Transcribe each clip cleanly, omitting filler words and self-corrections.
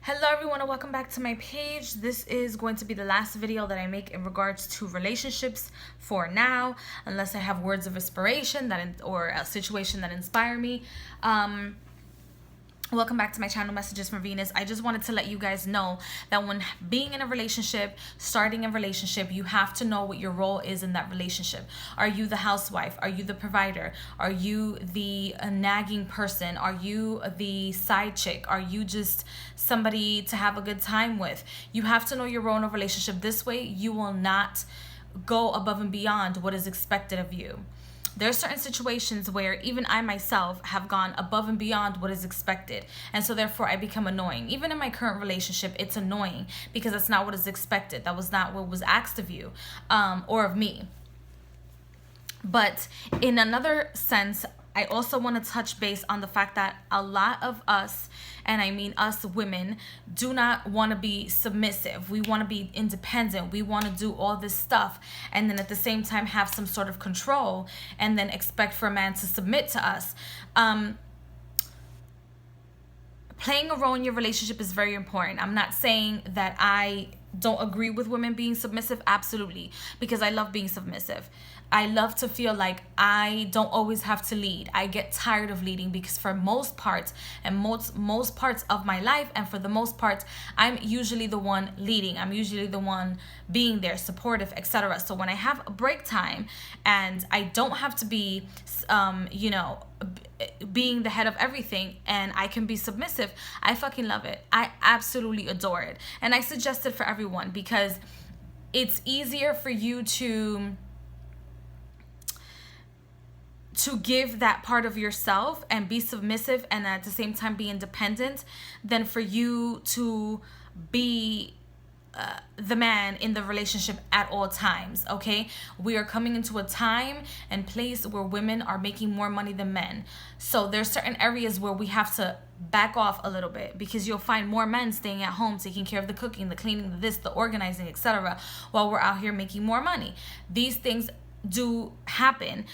Hello everyone and welcome back to my page. This is going to be the last video that I make in regards to relationships for now, unless I have words of inspiration or a situation that inspire me. Welcome back to my channel, Messages from Venus. I just wanted to let you guys know that when being in a relationship, starting a relationship, you have to know what your role is in that relationship. Are you the housewife? Are you the provider? Are you the nagging person? Are you the side chick? Are you just somebody to have a good time with? You have to know your role in a relationship. This way, you will not go above and beyond what is expected of you. There are certain situations where even I myself have gone above and beyond what is expected. And so therefore I become annoying. Even in my current relationship, it's annoying because that's not what is expected. That was not what was asked of you or of me. But in another sense, I also want to touch base on the fact that a lot of us, and I mean us women, do not want to be submissive. We want to be independent. We want to do all this stuff and then at the same time have some sort of control and then expect for a man to submit to us. Playing a role in your relationship is very important. I'm not saying that I don't agree with women being submissive, absolutely, because I love being submissive. I love to feel like I don't always have to lead. I get tired of leading because for most parts and most parts of my life, and for the most part, I'm usually the one leading. I'm usually the one being there, supportive, etc. So when I have a break time and I don't have to be, being the head of everything and I can be submissive, I fucking love it. I absolutely adore it. And I suggest it for everyone because it's easier for you to give that part of yourself and be submissive and at the same time be independent than for you to be the man in the relationship at all times. Okay, we are coming into a time and place where women are making more money than men, so there's certain areas where we have to back off a little bit because you'll find more men staying at home taking care of the cooking, the cleaning, the this, the organizing, etc., while we're out here making more money. These things do happen.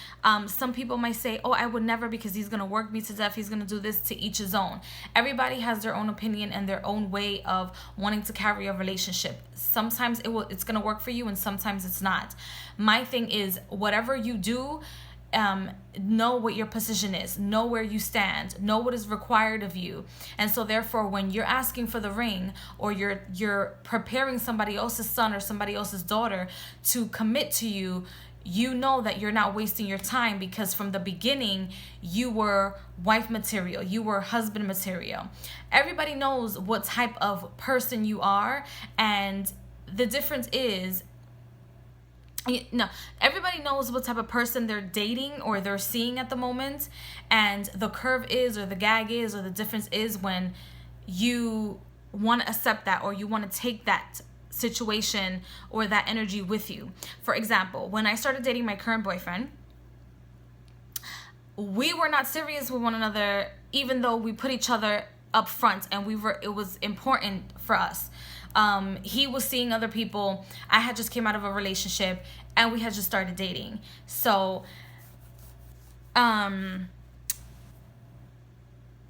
Some people might say, oh, I would never because he's gonna work me to death, he's gonna do this. To each his own. Everybody has their own opinion and their own way of wanting to carry a relationship. Sometimes it's gonna work for you and sometimes it's not. My thing is, whatever you do, know what your position is, know where you stand, know what is required of you. And so therefore when you're asking for the ring or you're preparing somebody else's son or somebody else's daughter to commit to you, you know that you're not wasting your time because from the beginning you were wife material, you were husband material. Everybody knows what type of person you are, and the difference is, everybody knows what type of person they're dating or they're seeing at the moment, and the curve is, or the gag is, or the difference is when you want to accept that or you want to take that situation or that energy with you. For example, when I started dating my current boyfriend, we were not serious with one another, even though we put each other up front and it was important for us. He was seeing other people. I had just came out of a relationship and we had just started dating. So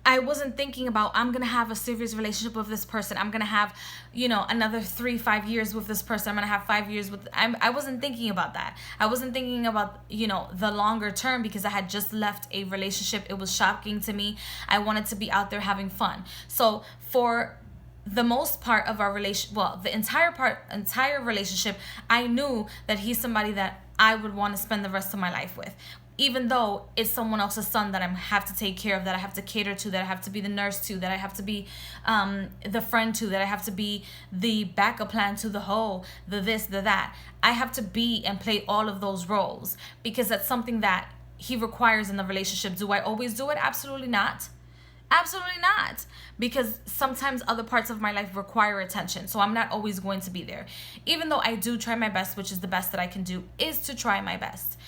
I wasn't thinking about, I'm going to have a serious relationship with this person. I'm going to have, another 3-5 years with this person. I'm going to have 5 years with, I wasn't thinking about that. I wasn't thinking about, the longer term because I had just left a relationship. It was shocking to me. I wanted to be out there having fun. So for the most part of our the entire relationship, I knew that he's somebody that I would want to spend the rest of my life with. Even though it's someone else's son that I have to take care of, that I have to cater to, that I have to be the nurse to, that I have to be the friend to, that I have to be the backup plan to, the whole, the this, the that. I have to be and play all of those roles because that's something that he requires in the relationship. Do I always do it? Absolutely not. Absolutely not. Because sometimes other parts of my life require attention. So I'm not always going to be there. Even though I do try my best, which is the best that I can do, is to try my best.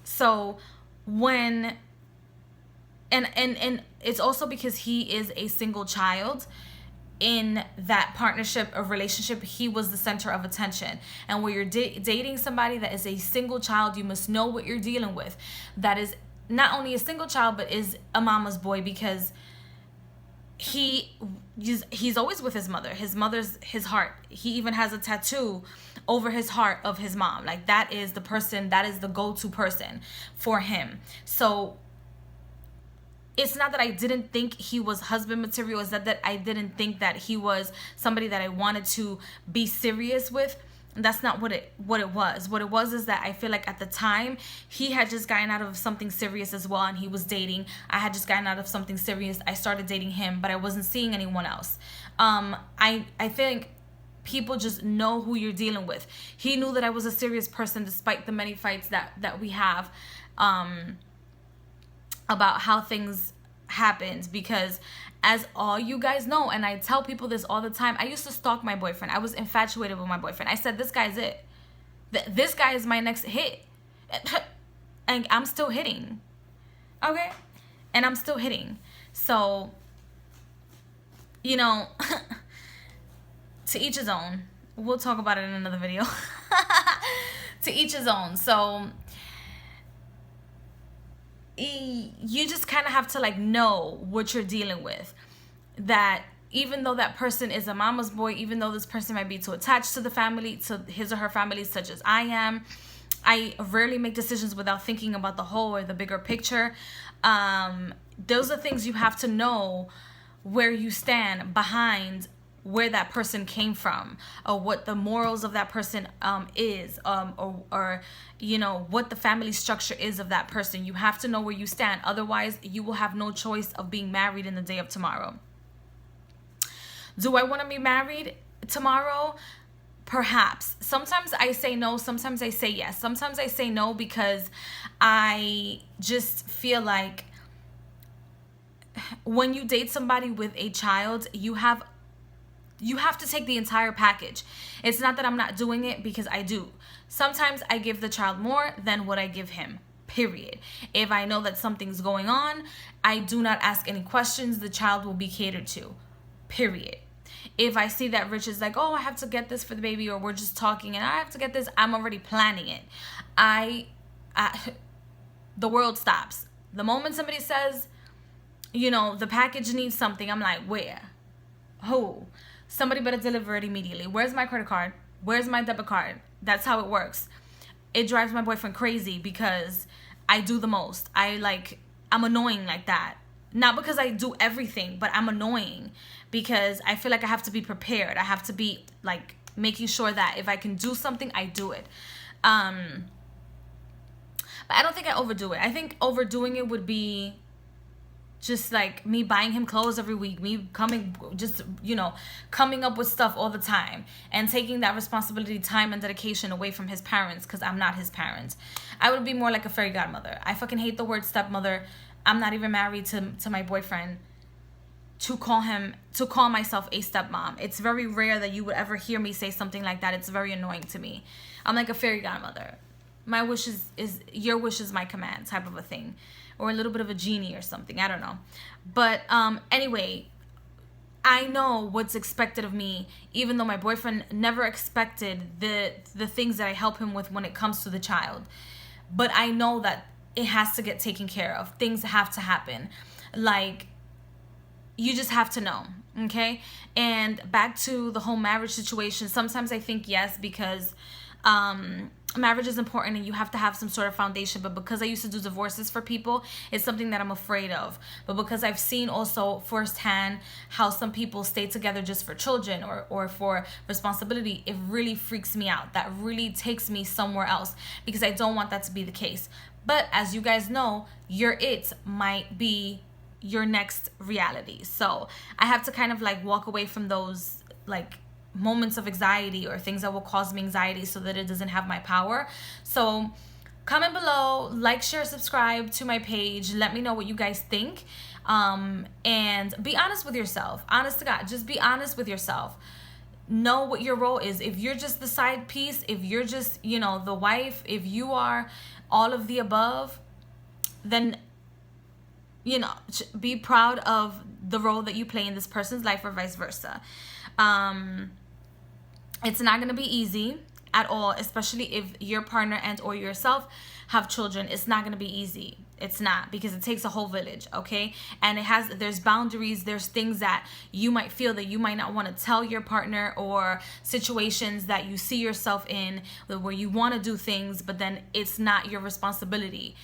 So when, and it's also because he is a single child. In that partnership or relationship, he was the center of attention. And when you're dating somebody that is a single child, you must know what you're dealing with. That is not only a single child, but is a mama's boy, because he's always with his mother. His mother's his heart. He even has a tattoo over his heart of his mom. Like, that is the person, that is the go-to person for him. So it's not that I didn't think he was husband material. It's that I didn't think that he was somebody that I wanted to be serious with. That's not what it was. What it was is that I feel like at the time he had just gotten out of something serious as well, and he was dating. I had just gotten out of something serious. I started dating him, but I wasn't seeing anyone else. I think people just know who you're dealing with. He knew that I was a serious person despite the many fights that we have about how things happened, because as all you guys know, and I tell people this all the time, I used to stalk my boyfriend. I was infatuated with my boyfriend. I said, this guy's it. This guy is my next hit. And I'm still hitting. Okay? And I'm still hitting. So, you know, to each his own. We'll talk about it in another video. To each his own. So you just kind of have to like know what you're dealing with. That even though that person is a mama's boy, even though this person might be too attached to the family, to his or her family, such as I am, I rarely make decisions without thinking about the whole or the bigger picture. Those are things you have to know, where you stand behind where that person came from, or what the morals of that person is, or you know, what the family structure is of that person. You have to know where you stand. Otherwise, you will have no choice of being married in the day of tomorrow. Do I want to be married tomorrow? Perhaps. Sometimes I say no, sometimes I say yes. Sometimes I say no because I just feel like when you date somebody with a child, you have to take the entire package. It's not that I'm not doing it, because I do. Sometimes I give the child more than what I give him, period. If I know that something's going on, I do not ask any questions. The child will be catered to, period. If I see that Rich is like, oh, I have to get this for the baby, or we're just talking and I have to get this, I'm already planning it. The world stops. The moment somebody says, you know, the package needs something, I'm like, where? Who? Somebody better deliver it immediately. Where's my credit card? Where's my debit card? That's how it works. It drives my boyfriend crazy because I do the most. I'm annoying like that. Not because I do everything, but I'm annoying because I feel like I have to be prepared. I have to be like making sure that if I can do something, I do it. But I don't think I overdo it. I think overdoing it would be just like me buying him clothes every week, me coming up with stuff all the time, and taking that responsibility, time, and dedication away from his parents, because I'm not his parent. I would be more like a fairy godmother. I fucking hate the word stepmother. I'm not even married to my boyfriend to call myself a stepmom. It's very rare that you would ever hear me say something like that. It's very annoying to me. I'm like a fairy godmother. My wish is your wish is my command type of a thing. Or a little bit of a genie or something. I don't know. But anyway, I know what's expected of me, even though my boyfriend never expected the things that I help him with when it comes to the child. But I know that it has to get taken care of. Things have to happen. Like, you just have to know, okay? And back to the whole marriage situation. Sometimes I think yes, because marriage is important and you have to have some sort of foundation. But because I used to do divorces for people, it's something that I'm afraid of. But because I've seen also firsthand how some people stay together just for children or for responsibility, it really freaks me out. That really takes me somewhere else, because I don't want that to be the case. But as you guys know, your it might be your next reality. So I have to kind of like walk away from those like moments of anxiety or things that will cause me anxiety so that it doesn't have my power. So comment below, like, share, subscribe to my page. Let me know what you guys think. And be honest with yourself. Honest to God, just be honest with yourself. Know what your role is. If you're just the side piece, if you're just, the wife, if you are all of the above, then, be proud of the role that you play in this person's life, or vice versa. It's not going to be easy at all, especially if your partner and or yourself have children, it's not going to be easy. It's not, because it takes a whole village, okay? And there's boundaries, there's things that you might feel that you might not want to tell your partner, or situations that you see yourself in where you want to do things, but then it's not your responsibility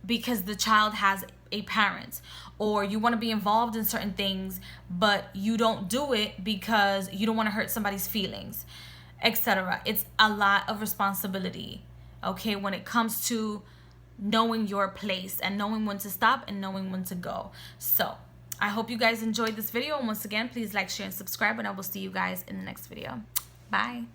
because the child has a parent, or you want to be involved in certain things, but you don't do it because you don't want to hurt somebody's feelings, etc. It's a lot of responsibility, okay, when it comes to knowing your place and knowing when to stop and knowing when to go. So I hope you guys enjoyed this video, and once again, please like, share, and subscribe, and I will see you guys in the next video. Bye.